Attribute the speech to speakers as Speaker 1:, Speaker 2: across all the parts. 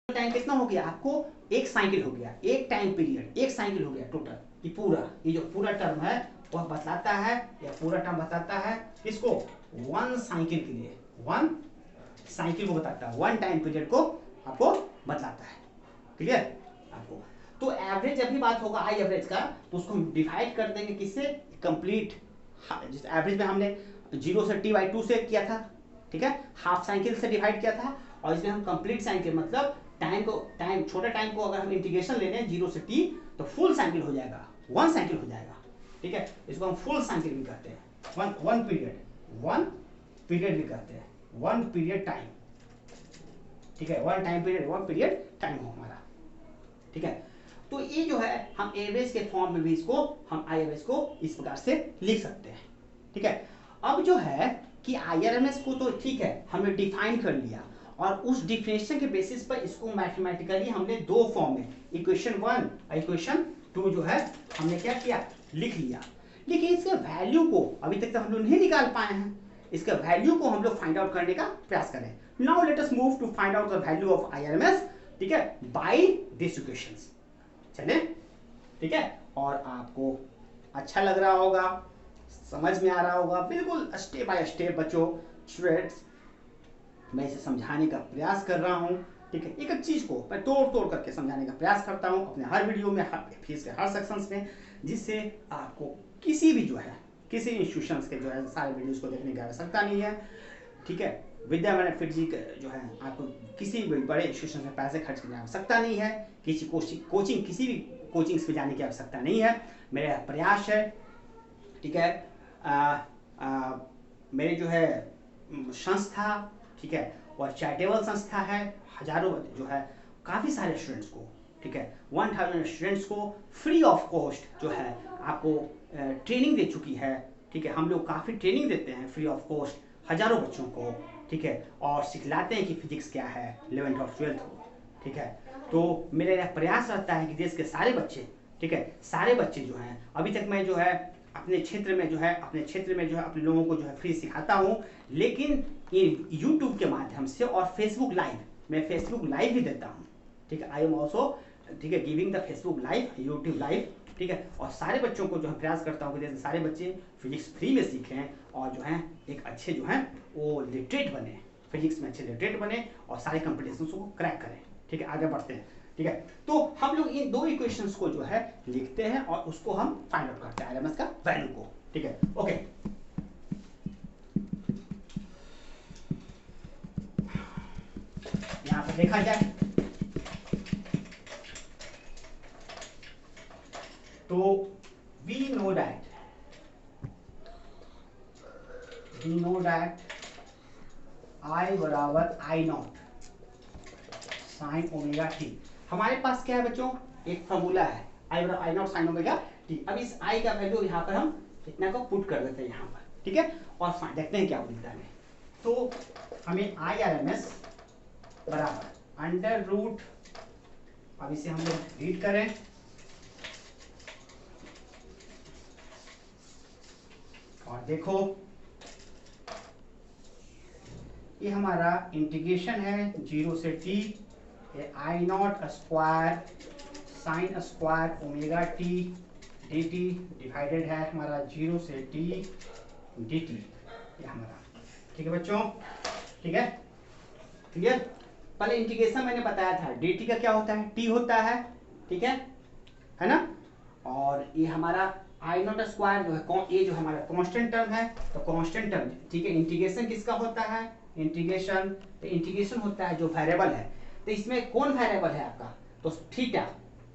Speaker 1: Time कितना हो गया आपको, एक साइकिल हो गया, एक टाइम पीरियड, एक साइकिल हो गया टोटल। ये पूरा, ये जो पूरा टर्म है वह बताता है, या पूरा टर्म बताता है किसको, वन साइकिल के लिए, वन साइकिल को बताता है, वन टाइम पीरियड को आपको बताता है। क्लियर आपको। तो एवरेज जब भी बात होगा आई एवरेज का, तो उसको हम डिवाइड कर देंगे किससे, कंप्लीट। जिस एवरेज में हमने 0 से t/2 से किया था, ठीक है, हाफ साइकिल से डिवाइड किया था, और इसमें हम कंप्लीट साइकिल मतलब टाइम छोटा टाइम को अगर हम इंटीग्रेशन ले लें 0 से t, तो फुल साइकिल हो जाएगा, वन साइकिल हो जाएगा। ठीक है, इसको हम फुल साइकिल भी कहते हैं, वन पीरियड भी कहते हैं, वन पीरियड टाइम। ठीक है, one time period, one period time हो हमारा। ठीक है, तो ये जो है हम एवरेज के फॉर्म में भी इसको हम आई एवरेज को इस प्रकार से लिख सकते हैं। ठीक है, अब जो है कि आईआरएमएस को तो ठीक है हमने डिफाइन कर लिया, और उस डिफिनेशन के बेसिस पर इसको मैथमेटिकली हमने दो फॉर्म में, इक्वेशन 1 और इक्वेशन 2 जो है हमने क्या किया, लिख लिया। लेकिन इसके वैल्यू को अभी तक तो हम लोग नहीं निकाल पाए हैं, इसके वैल्यू को हम लोग फाइंड आउट करने का प्रयास करें। Now let us move to find out the value of IRMS, ठीक है, बाय दिस इक्वेशंस। चले, ठीक है, और आपको अच्छा लग रहा होगा, समझ में आ रहा होगा, बिल्कुल स्टेप बाय स्टेप बच्चों, स्टूडेंट्स मैं इसे समझाने का प्रयास कर रहा हूँ। ठीक है, एक एक चीज को मैं तोड़ तोड़ करके समझाने का प्रयास करता हूँ अपने हर वीडियो में, फीस के हर सेक्शंस में, जिससे आपको किसी भी जो है, किसी इंस्टीट्यूशंस के जो है सारे वीडियोस को देखने की आवश्यकता नहीं है। ठीक है, विद्या बेनिफिट जी जो है आपको किसी भी बड़े इंस्टीट्यूशन में पैसे खर्च करने की आवश्यकता नहीं है, किसी कोचिंग किसी भी कोचिंग्स पे जाने की आवश्यकता नहीं है। मेरा प्रयास है, ठीक है, मेरे जो है संस्था, ठीक है, और चैरिटेबल संस्था है, हजारों जो है काफ़ी सारे स्टूडेंट्स को, ठीक है, 1000 स्टूडेंट्स को फ्री ऑफ कॉस्ट जो है आपको ट्रेनिंग दे चुकी है। ठीक है, हम लोग काफ़ी ट्रेनिंग देते हैं फ्री ऑफ कॉस्ट हजारों बच्चों को, ठीक है, और सिखलाते हैं कि फिजिक्स क्या है 11th और 12th को। ठीक है, तो मेरा यह प्रयास रहता है कि देश के सारे बच्चे, ठीक है, सारे बच्चे जो हैं, अभी तक मैं जो है अपने क्षेत्र में जो है अपने लोगों को जो है फ्री सिखाता हूँ, लेकिन यूट्यूब के माध्यम से और फेसबुक लाइव, मैं फेसबुक लाइव भी देता हूँ। ठीक है, आई एम ऑल्सो, ठीक है, giving the Facebook live, YouTube live. ठीक है, और सारे बच्चों को जो है प्रयास करता हूँ कि जैसे सारे बच्चे फिजिक्स फ्री में सीखें, और जो है एक अच्छे जो है वो लिटरेट बने, फिजिक्स में अच्छे लिटरेट बने, और सारे कॉम्पिटिशन को क्रैक करें। ठीक है, आगे बढ़ते हैं। ठीक है, तो हम लोग इन दो इक्वेशंस को जो है लिखते हैं, और उसको हम फाइंड आउट करते हैं आरएमएस का वैल्यू को। ठीक है, ओके, यहां पर देखा जाए तो वी नो दैट I बराबर I not sine omega T. हमारे पास क्या है बच्चों, एक फॉर्मूला है, I बराबर I not sine omega T. अब इस I का वैल्यू यहाँ पर हम इतना को पुट कर देते हैं यहाँ पर, ठीक है, और देखते हैं क्या मिलता है। तो हमें IRMS बराबर अंडर रूट, अब इसे हम लोग रीड करें, और देखो ये हमारा इंटीग्रेशन है 0 से t, I not square sine square omega T D T divided है हमारा 0 से t डी टी, ये हमारा। ठीक है बच्चों, ठीक है, क्लियर। पहले इंटीग्रेशन मैंने बताया था, डी टी का क्या होता है, t होता है, ठीक है ना, और ये हमारा आई नॉट स्क्वायर जो है, ये जो हमारा कांस्टेंट टर्म है, तो कांस्टेंट टर्म, ठीक है, इंटीग्रेशन किसका होता है, इंटीग्रेशन, तो इंटीग्रेशन होता है जो वेरिएबल है, तो इसमें कौन वेरिएबल है आपका, तो थीटा,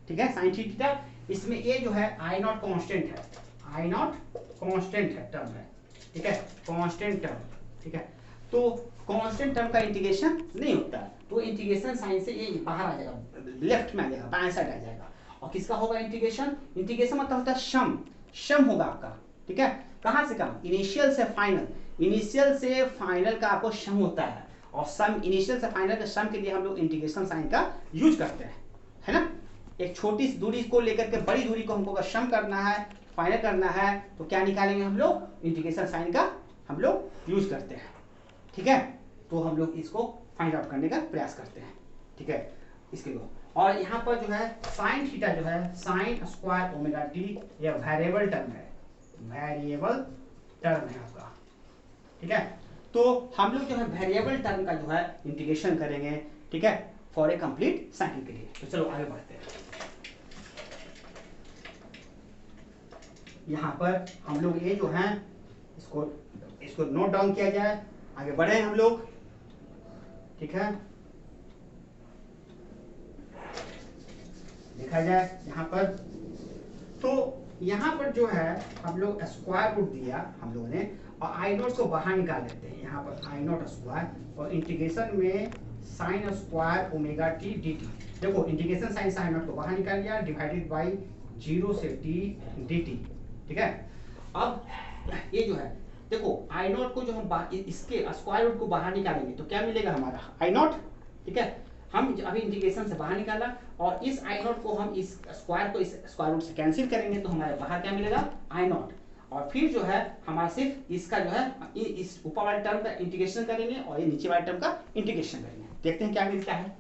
Speaker 1: ठीक है, साइन थीटा। इसमें ये जो है आई नॉट कांस्टेंट है, आई नॉट कांस्टेंट है टर्म है, ठीक है, कांस्टेंट टर्म, ठीक है, तो कांस्टेंट टर्म का इंटीग्रेशन नहीं होता, तो इंटीग्रेशन साइन से ये बाहर आ जाएगा, लेफ्ट में आ जाएगा, बाएं साइड आ जाएगा, और किसका होगा इंटीग्रेशन, इंटीग्रेशन मतलब होता है सम होगा आपका, ठीक है, कहां से कहां, इनिशियल से फाइनल, इनिशियल से फाइनल का आपको सम होता है, और सम, इनिशियल से फाइनल के सम के लिए हम लोग इंटीग्रेशन साइन का यूज करते हैं, है ना। एक छोटी सी दूरी को लेकर के बड़ी दूरी को हमको अगर सम करना है, फाइनल करना है, तो क्या निकालेंगे हम लोग, इंटीग्रेशन साइन का हम लोग यूज करते हैं। ठीक है, तो हम लोग इसको फाइंड आउट करने का प्रयास करते हैं। ठीक है, इसके दो। और यहाँ पर जो है साइन थीटा जो है साइन स्क्वायर ओमेगा टी, यह वेरिएबल टर्म है, वेरिएबल टर्म है आपका, ठीक है। तो हम लोग जो है वेरिएबल टर्म का जो है इंटीग्रेशन करेंगे, ठीक है, फॉर ए कंप्लीट साइकिल के लिए। तो चलो आगे बढ़ते हैं। यहाँ पर हम लोग ये जो है इसको नोट डाउन किया जाए, आगे बढ़े हम लोग, ठीक है। देखा जाए यहाँ पर, तो यहाँ पर जो है हम लोग स्क्वायर रूट दिया हम लोगों ने, और आई नोट को बाहर निकाल लेते हैं। यहाँ पर आई नोट स्क्वायर और इंटीग्रेशन में sine square omega T D T. देखो इंटीग्रेशन साइन साइन नोट को बाहर निकाल लिया, डिवाइडेड बाई 0 से टी डी टी, ठीक है। अब ये जो है देखो आई नोट को जो हम इसके स्क्वायर रूट को बाहर निकालेंगे तो क्या मिलेगा हमारा आई नोट, ठीक है। हम अभी इंटीग्रेशन से बाहर निकाला और इस आई नोट को हम इस स्क्वायर को इस स्क्वायर रूट से कैंसिल करेंगे तो हमारे बाहर क्या मिलेगा आई नोट। और फिर जो है हमारा सिर्फ इसका जो है इस ऊपर वाले टर्म का इंटीग्रेशन करेंगे और ये नीचे वाले टर्म का इंटीग्रेशन करेंगे। देखते हैं क्या मिलता है।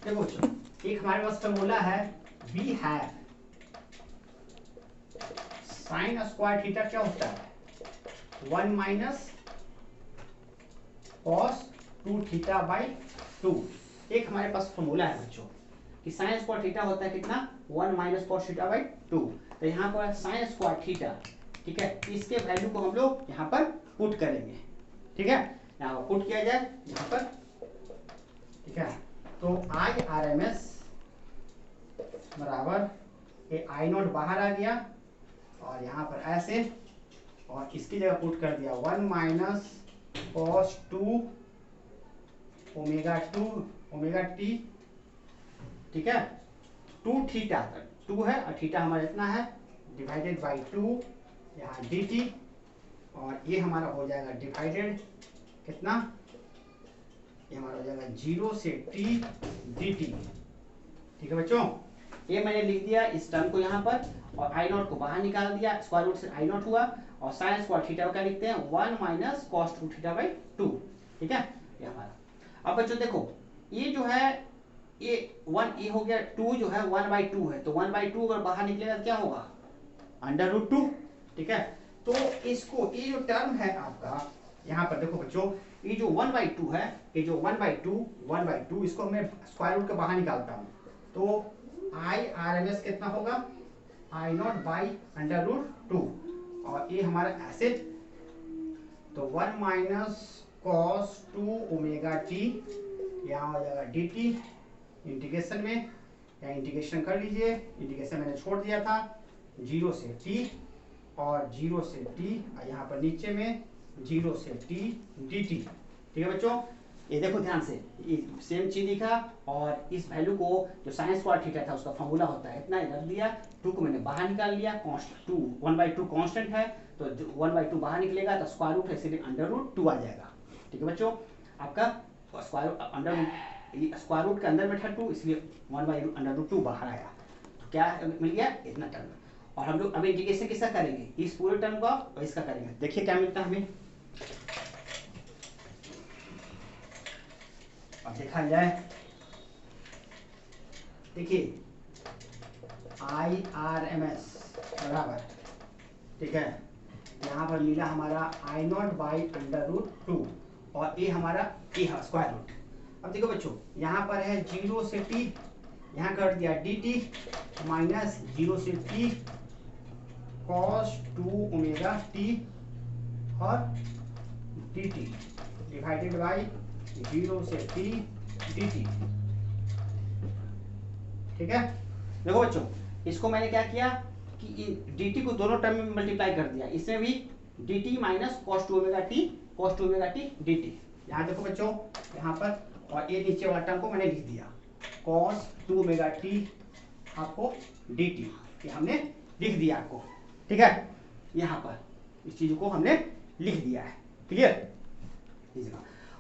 Speaker 1: देखो एक हमारे पास फॉर्मूला है, we have sine square theta क्या होता है 1 माइनस कॉस 2 थीटा बाई 2। एक हमारे पास फॉर्मूला है बच्चों कि साइन स्क्वायर थीटा होता है कितना 1 माइनस कॉस थीटा बाई 2। तो यहाँ पर साइन स्क्वायर थीटा, ठीक है, इसके वैल्यू को हम लोग यहाँ पर पुट करेंगे, ठीक है। यहाँ पर पुट किया जाए यहाँ पर, ठीक है। तो आई आर एम एस बराबर ये आई नोट बाहर आ गया और यहाँ पर ऐसे, और इसकी जगह पुट कर दिया 1 माइनस कॉस 2 ओमेगा टी, ठीक है। 2 थीटा 2 है और थीटा हमारा इतना है डिवाइडेड बाई 2 यहाँ डी टी, और ये हमारा हो जाएगा डिवाइडेड कितना, ये हमारा हो जाएगा 0 से टी डी टी, ठीक है बच्चों। ये मैंने लिख दिया इस टर्म को यहाँ पर, और आई नॉट को बाहर निकाल दिया, स्क्वायर रूट से आई नॉट हुआ, और साइन स्क्वायर थीटा को क्या लिखते हैं 1 माइनस कॉस 2 थीटा बाई 2, ठीक है, ये हमारा। अब बच्चों देखो ये जो है ये 1 ये हो गया, 2 जो है 1 बाई 2 है, तो 1 बाई 2 अगर बाहर निकलेगा तो क्या होगा अंडर रूट 2, ठीक है। तो इसको ये जो टर्म है आपका यहाँ पर देखो बच्चों, ये जो 1 बाई 2 है, ये जो 1 बाई 2 इसको मैं स्क्वायर रूट के बाहर निकालता हूँ, तो आई आर एम एस कितना होगा आई नॉट बाई अंडर रूट 2, और ये हमारा ऐसे, तो 1 माइनस कॉस 2 ओमेगा टी, यहाँ हो जाएगा डी टी, इंटीग्रेशन में या इंटीग्रेशन कर लीजिए, इंटीग्रेशन मैंने छोड़ दिया था 0 से टी और 0 से टी, और यहाँ पर नीचे में 0 से टी डी टी, ठीक है बच्चों। ये देखो ध्यान से सेम चीज लिखा, और इस वैल्यू को जो साइन स्क्वायर थीटा था उसका फॉर्मूला होता है इतना रख दिया, 2 को मैंने बाहर निकाल लिया, कॉन्स्टेंट 1 बाई 2 कॉन्स्टेंट है, तो 1 बाई 2 बाहर निकलेगा तो स्क्वायर रूट ऐसे अंडर रूट 2 आ जाएगा, ठीक है बच्चों। आपका square under root square root के अंदर बैठा 2, इसलिए 1 बाई अंडर रूट 2 बाहर आया, तो क्या मिल गया इतना टर्म। और हम लोग अभी इंटीग्रेशन किसका करेंगे इस पूरे टर्म का और इसका करेंगे, देखिए क्या मिलता है हमें। अब देखा जाए, देखिए आई आर एम एस बराबर, ठीक है, यहाँ पर मिला हमारा आई नॉट बाई अंडर रूट 2, और ये हमारा ये है स्क्वायर रूट। अब देखो बच्चों यहाँ पर है 0 से टी, यहाँ कर दिया डी टी माइनस 0 से टी कॉस 2 ओमेगा टी और डी टी डिवाइडेड बाई 0 से टी डी टी, ठीक है। देखो बच्चों इसको मैंने क्या किया कि डी टी को दोनों टर्म में मल्टीप्लाई कर दिया, इसमें भी D T minus cos 2 omega T D T, यहाँ देखो बच्चों यहाँ पर, और ये नीचे वाला टर्म को मैंने लिख दिया कॉस 2 ओमेगा टी आपको डी टी, ये हमने लिख दिया आपको, ठीक है। यहाँ पर इस चीज को हमने लिख दिया है, क्लियर।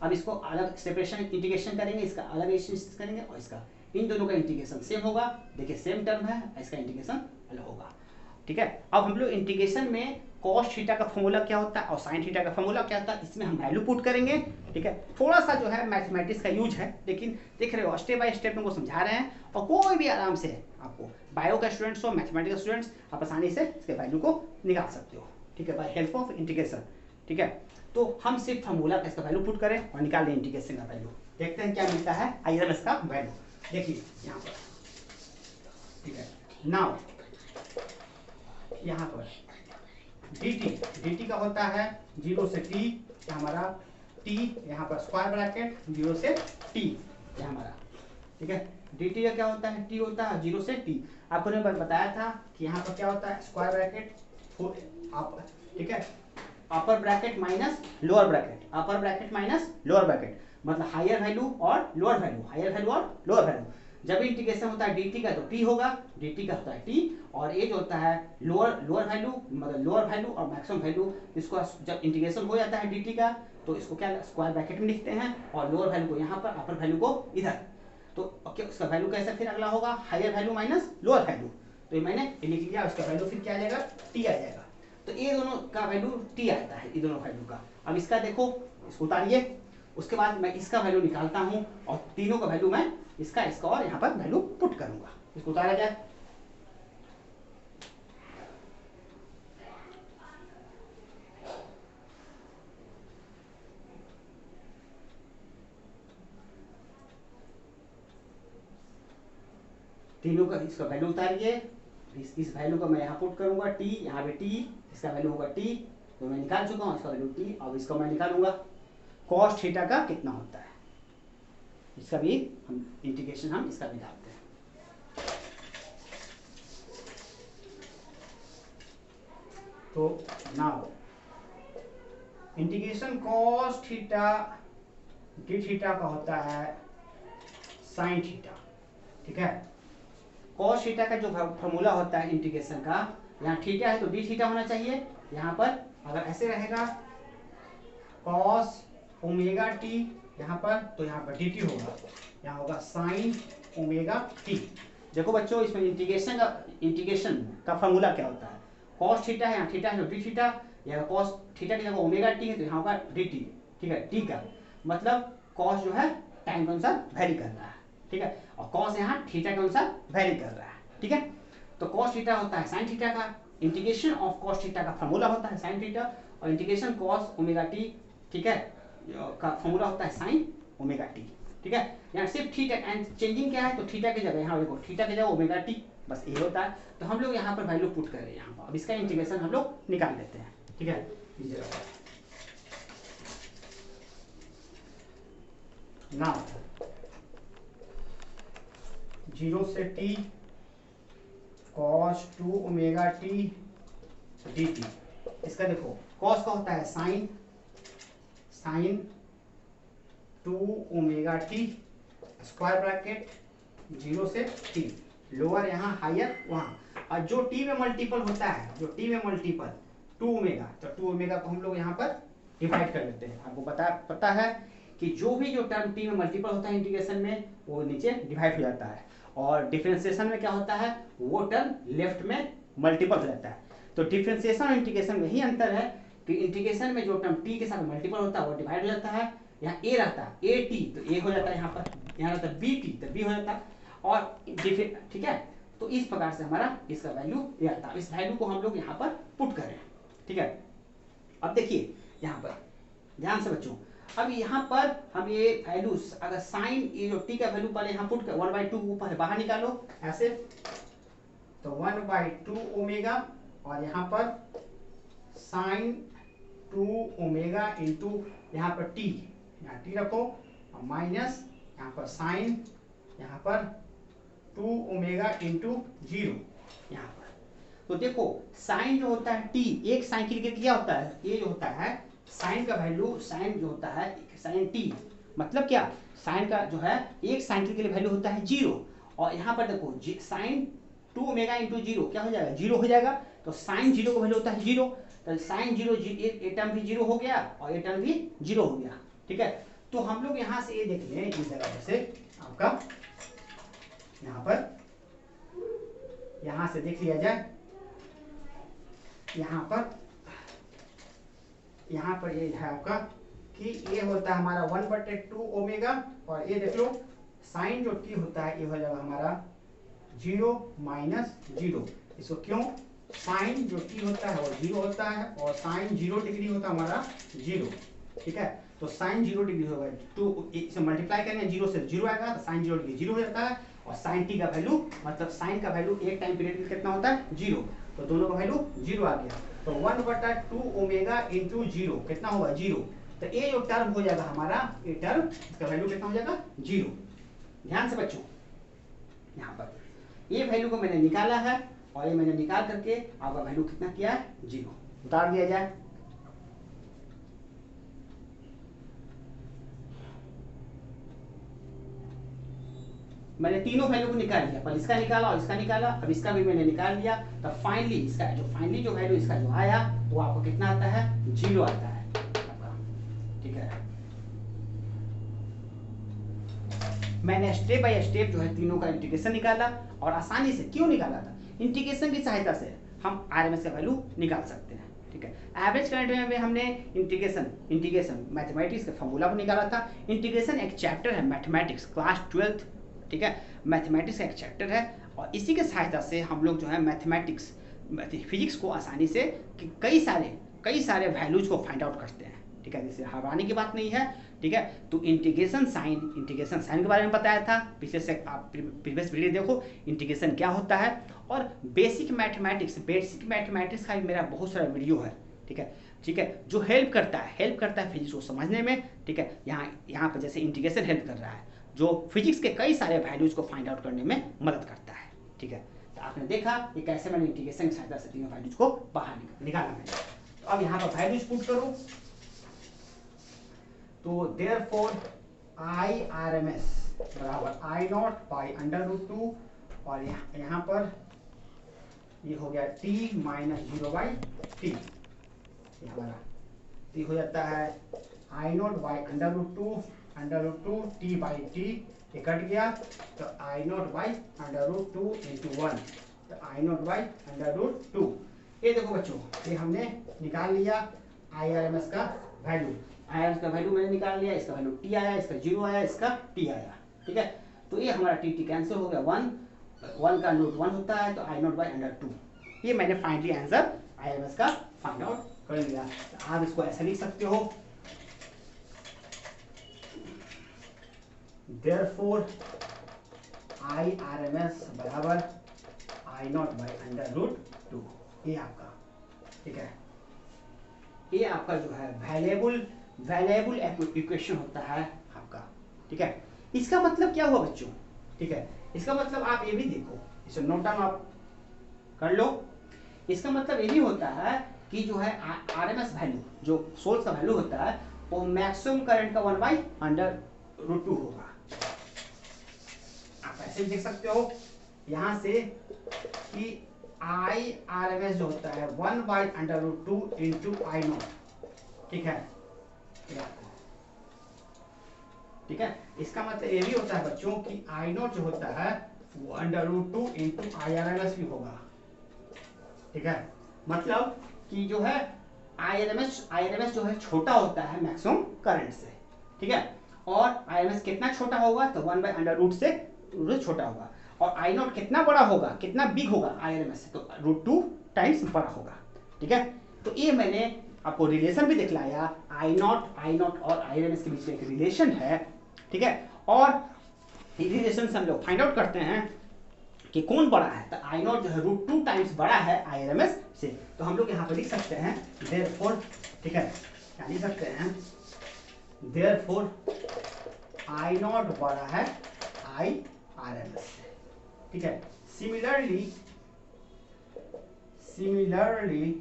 Speaker 1: अब इसको अलग सेपरेशन इंटीग्रेशन करेंगे, इसका अलग इंटीग्रेशन करेंगे और इसका, इन दोनों का इंटीग्रेशन सेम होगा, देखिए सेम टर्म है, इसका इंटीग्रेशन अलग होगा, ठीक है। अब हम लोग इंटीग्रेशन में कॉस थीटा का फॉर्मूला क्या होता है और साइन थीटा का फॉर्मूला क्या होता है, इसमें हम वैल्यू पुट करेंगे। ठीक है, थोड़ा सा जो है मैथमेटिक्स का यूज है, लेकिन देख रहे हो स्टेप बाय स्टेप में को समझा रहे हैं, और कोई भी आराम से आपको बायो का स्टूडेंट्स हो, मैथमेटिक्स का स्टूडेंट्स, आप आसानी से इसके वैल्यू को निकाल सकते हो। ठीक है, बाय हेल्प ऑफ इंटीग्रेशन। ठीक है, तो हम सिर्फ फॉर्मूला का इसका वैल्यू पुट करें और निकाल लें इंटीग्रेशन का वैल्यू, देखते हैं क्या मिलता है। आइए हम इसका वैल्यू देखिए यहाँ पर। ठीक है, नाउ यहाँ पर dt का होता है 0 से t, हमारा t यहाँ पर स्क्वायर ब्रैकेट 0 से t ये हमारा। ठीक है, dt का क्या होता है, t होता है 0 से t। आपको ने बताया था कि यहाँ पर क्या होता है, स्क्वायर ब्रैकेट ठीक है, अपर ब्रैकेट माइनस लोअर ब्रैकेट, अपर ब्रैकेट माइनस लोअर ब्रैकेट, मतलब हायर वैल्यू और लोअर वैल्यू, हायर वैल्यू और लोअर वैल्यू। जब इंटीग्रेशन होता है dt का तो t होगा, dt का होता है t, और ये जो होता है लोअर वैल्यू, मतलब लोअर वैल्यू और मैक्सिमम वैल्यू, इसको जब इंटीग्रेशन हो जाता है dt का तो इसको क्या स्क्वायर ब्रैकेट में लिखते हैं, और लोअर वैल्यू को यहाँ पर, अपर वैल्यू को इधर। तो उसका वैल्यू कैसे फिर अगला होगा, higher value minus lower value. तो ये मैंने लिख लिया, उसका वैल्यू फिर क्या आ जाएगा, t आ जाएगा। तो ये दोनों का वैल्यू t आता है, ये दोनों वैल्यू का। अब इसका देखो, इसको उतारिए, उसके बाद मैं इसका वैल्यू निकालता हूं और तीनों का वैल्यू मैं इसका और यहाँ पर वैल्यू पुट करूंगा। इसको उतारा जाए, तीनों का इसका वैल्यू उतारिए, इस वैल्यू का मैं यहाँ पुट करूंगा t, यहाँ पे t, इसका वैल्यू होगा t, तो मैं निकाल चुका हूँ इसका वैल्यू t। अब इसका मैं निकालूंगा कॉस थीटा का कितना होता है, इसका भी हम इंटीग्रेशन हम इसका भी निकालते हैं। तो now integration cos theta D theta का होता है साइन थीटा। ठीक है, कॉस थीटा का जो फॉर्मूला होता है इंटीग्रेशन का, यहाँ थीटा है तो डी थीटा होना चाहिए। यहाँ पर अगर ऐसे रहेगा कॉस ओमेगा टी यहाँ पर, तो यहाँ पर dt होगा, यहाँ होगा साइन ओमेगा टी। देखो बच्चों, इसमें इंटीग्रेशन का फॉर्मूला क्या होता है, कॉस थीटा है, यहाँ थीटा है तो डी थीटा, या कॉस थीटा की जगह ओमेगा टी है तो यहाँ होगा dt। ठीक है, टी का मतलब कॉस जो है टाइम के अनुसार वेरी कर रहा है। ठीक है, और कॉस यहाँ थीटा के अनुसार वेरी कर रहा है। ठीक है, तो कॉस थीटा होता है साइन थीटा का, इंटीग्रेशन ऑफ कॉस थीटा का फॉर्मूला होता है साइन थीटा, और इंटीग्रेशन कॉस ओमेगा टी, ठीक है, का फॉर्मूला होता है साइन ओमेगा टी। ठीक है, यहाँ सिर्फ थीटा एंड चेंजिंग क्या है, तो थीटा की जगह यहाँ देखो, थीटा की जगह ओमेगा टी, बस ये होता है। तो हम लोग यहाँ पर वैल्यू पुट कर रहे हैं यहाँ पर। अब इसका इंटीग्रेशन हम लोग निकाल लेते हैं। ठीक है, इस जगह पर नाउ 0 से t cos 2 omega t dt। इसका देखो cos का होता है sine 2 omega t square bracket 0 से t, लोअर यहाँ हायर वहाँ, और जो t में मल्टीपल होता है, जो t में मल्टीपल 2 ओमेगा, तो 2 ओमेगा को हम लोग यहाँ पर डिवाइड कर लेते हैं। आपको पता है कि जो भी जो टर्म t में मल्टीपल होता है इंटीग्रेशन में, वो नीचे डिवाइड हो जाता है, और डिफरेंशिएशन में क्या होता है, वो टर्म लेफ्ट में मल्टीपल हो जाता है। तो डिफरेंशिएशन और इंटीग्रेशन में यही अंतर है कि इंटीग्रेशन में जो टर्म t के साथ मल्टीपल होता है वो डिवाइड हो जाता है, यहाँ a रहता है a t तो a हो जाता है, यहाँ पर यहाँ रहता है b t तो b हो जाता है, और ठीक है। तो इस प्रकार से हमारा इसका वैल्यू ये आता है। इस वैल्यू को हम लोग यहाँ पर पुट करें। ठीक है, अब देखिए यहाँ पर ध्यान से बच्चों, अब यहाँ पर हम ये वैल्यू अगर साइन ये जो टी का वैल्यू पहले यहाँ पुट कर 1/2 ऊपर बाहर निकालो ऐसे, तो 1/2 ओमेगा, और यहाँ पर साइन 2 ओमेगा इंटू यहाँ पर टी, यहाँ टी रखो, और माइनस यहाँ पर साइन यहाँ पर 2 ओमेगा इंटू 0 यहाँ पर। तो देखो साइन जो होता है टी, एक साइन के लिए क्या होता है, ये जो होता है साइन का वैल्यू, साइन जो होता है साइन टी, मतलब क्या, साइन का जो है एक साइन के लिए वैल्यू होता है 0, और यहाँ पर देखो साइन 2 ओमेगा इंटू 0 क्या हो जाएगा, 0 हो जाएगा। तो साइन 0 का वैल्यू होता है 0, तो साइन 0 ये टर्म भी 0 हो गया और ये टर्म भी 0 हो गया। ठीक है, तो हम लोग यहाँ से ये देख लें, इस जगह से आपका यहाँ से देख लिया जाए, यहाँ पर यहाँ पर ये है आपका कि ये होता है हमारा 1/2 ओमेगा, और ये देख लो साइन जो टी होता है ये हो जाएगा हमारा 0 माइनस 0। इसको क्यों, साइन जो टी होता है वो 0 होता है और साइन 0 डिग्री होता है हमारा 0, ठीक है। तो साइन 0 डिग्री होगा, 2 इसे मल्टीप्लाई करेंगे 0 से 0 आएगा तो साइन 0 डिग्री 0 हो जाता है, और साइन टी का वैल्यू मतलब साइन का वैल्यू एक टाइम पीरियड में कितना होता है 0, तो दोनों का वैल्यू 0 आ गया। तो 1/2 ओमेगा इंटू 0 कितना होगा 0। तो ये जो टर्म हो जाएगा हमारा, ये टर्म इसका वैल्यू कितना हो जाएगा 0। ध्यान से बच्चों, यहाँ पर ये वैल्यू को मैंने निकाला है और ये मैंने निकाल करके आपका वैल्यू कितना किया है 0 उतार दिया जाए। मैंने तीनों वैल्यू को निकाल लिया, पर इसका निकाला और इसका निकाला, अब इसका भी मैंने निकाल लिया। तो फाइनली इसका जो वैल्यू इसका जो आया वो आपको कितना आता है 0 आता है आपका, ठीक है। मैंने स्टेप बाय स्टेप जो है तीनों का इंटीग्रेशन निकाला, और आसानी से क्यों निकाला था, इंटीग्रेशन की सहायता से हम आरएमएस का वैल्यू निकाल सकते हैं, ठीक है। एवरेज करंट में हमने इंटीग्रेशन मैथमेटिक्स के फॉर्मूला को निकाला था। इंटीग्रेशन एक चैप्टर है मैथमेटिक्स क्लास 12th, ठीक है, मैथमेटिक्स का एक चैप्टर है, और इसी के सहायता से हम लोग जो है मैथमेटिक्स फिजिक्स को आसानी से कई सारे वैल्यूज को फाइंड आउट करते हैं, ठीक है। जैसे घबराने की बात नहीं है, ठीक है। तो इंटीग्रेशन साइन के बारे में बताया था पिछले से, आप प्रीवियस वीडियो देखो इंटीग्रेशन क्या होता है, और बेसिक मैथमेटिक्स का भी मेरा बहुत सारा वीडियो है, ठीक है, जो हेल्प करता है फिजिक्स को समझने में, ठीक है। यहाँ पर जैसे इंटीग्रेशन हेल्प कर रहा है, जो फिजिक्स के कई सारे वैल्यूज को फाइंड आउट करने में मदद करता है, ठीक है। तो आपने देखा कि कैसे मैंने इंटीग्रेशन की सहायता से तीनों वैल्यूज को बाहर निकाला मैंने। तो अब यहाँ पर वैल्यूज पुट करो, तो therefore I R M S बराबर I0 बाई √2, और यहाँ पर ये हो गया t माइनस 0 बाई टी, हमारा t हो जाता है I0 by √2 t by T, ये कट गया तो I0 बाई √2 इंटू 1, तो I0 बाई √2। ये देखो बच्चों, ये हमने निकाल लिया IRMS का वैल्यू, IRMS का वैल्यू मैंने निकाल लिया, इसका वैल्यू t आया, इसका 0 आया, इसका t आया, ठीक है। तो ये हमारा t कैंसिल हो गया, 1 का रूट 1 होता है, तो I0 बाई √2। ये मैंने फाइनली आंसर IRMS का फाइंड आउट कर लिया। तो आप इसको ऐसे लिख सकते हो, therefore IRMS बराबर I0 बाई √2। ये आपका, ठीक है, ये आपका जो है वैल्यूएबल इक्वेशन होता है आपका, ठीक है। इसका मतलब क्या हुआ बच्चों, ठीक है, इसका मतलब आप ये भी देखो, इसे नोट डाउन आप कर लो। इसका मतलब ये भी होता है कि जो है आरएमएस वैल्यू, जो सोर्स का वैल्यू होता है, वो मैक्सिमम करंट का 1/√2 होगा। आप ऐसे भी देख सकते हो यहां से कि IRMS जो होता है 1/√2 इंटू I0, ठीक है, ठीक है। इसका मतलब ये भी होता है बच्चों कि I0 जो होता है वो √2 इंटू IRMS भी होगा, ठीक है। मतलब कि जो है IRMS जो है छोटा होता है मैक्सिमम करंट से, ठीक है, और IRMS कितना छोटा होगा, तो 1/√2 से छोटा होगा, और I0 कितना बड़ा होगा, कितना बिग होगा IRMS से, तो √2 टाइम्स बड़ा होगा, ठीक है। तो ये मैंने आपको रिलेशन भी दिखलाया, I0 और IRMS के बीच में एक रिलेशन है, ठीक है। और रिलेशन से हम लोग फाइंड आउट करते हैं कि कौन बड़ा है, तो I0 जो है √2 टाइम्स बड़ा है IRMS से। तो हम लोग यहाँ पर लिख सकते हैं therefore, ठीक है, क्या लिख सकते हैं, therefore I0 बड़ा है IRMS से, ठीक है। सिमिलरली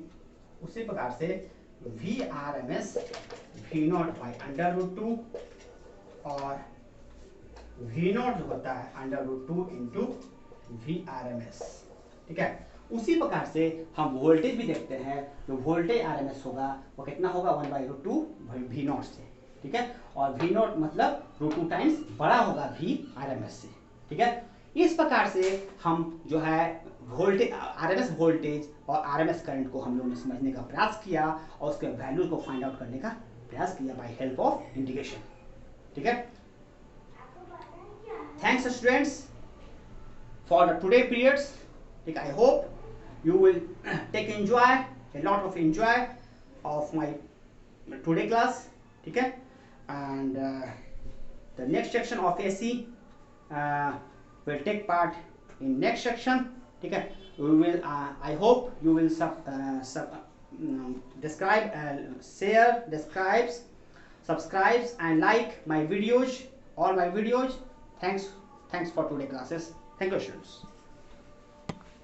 Speaker 1: उसी प्रकार से VRMS V0 बाई √2 और V0 जो होता है √2 इंटू VRMS, ठीक है। उसी प्रकार से हम वोल्टेज भी देखते हैं, जो वोल्टेज RMS होगा वो कितना होगा 1/√2 V0 से, ठीक है, और V0 मतलब √2 टाइम्स बड़ा होगा VRMS से, ठीक है। इस प्रकार से हम जो है वोल्टेज, आरएमएस वोल्टेज और आरएमएस करंट को हम लोगों ने समझने का प्रयास किया और उसके वैल्यू को फाइंड आउट करने का प्रयास किया बाय हेल्प ऑफ इंटीग्रेशन। ठीक है, thanks students for the today periods. ठीक, I hope you will take enjoy, a lot of enjoy of my today class. ठीक है, and the next section of AC will take part in next section. ठीक है, we will I hope you will describe, share, describes, subscribes and like my videos, all my videos. Thanks for today classes. Thank you students.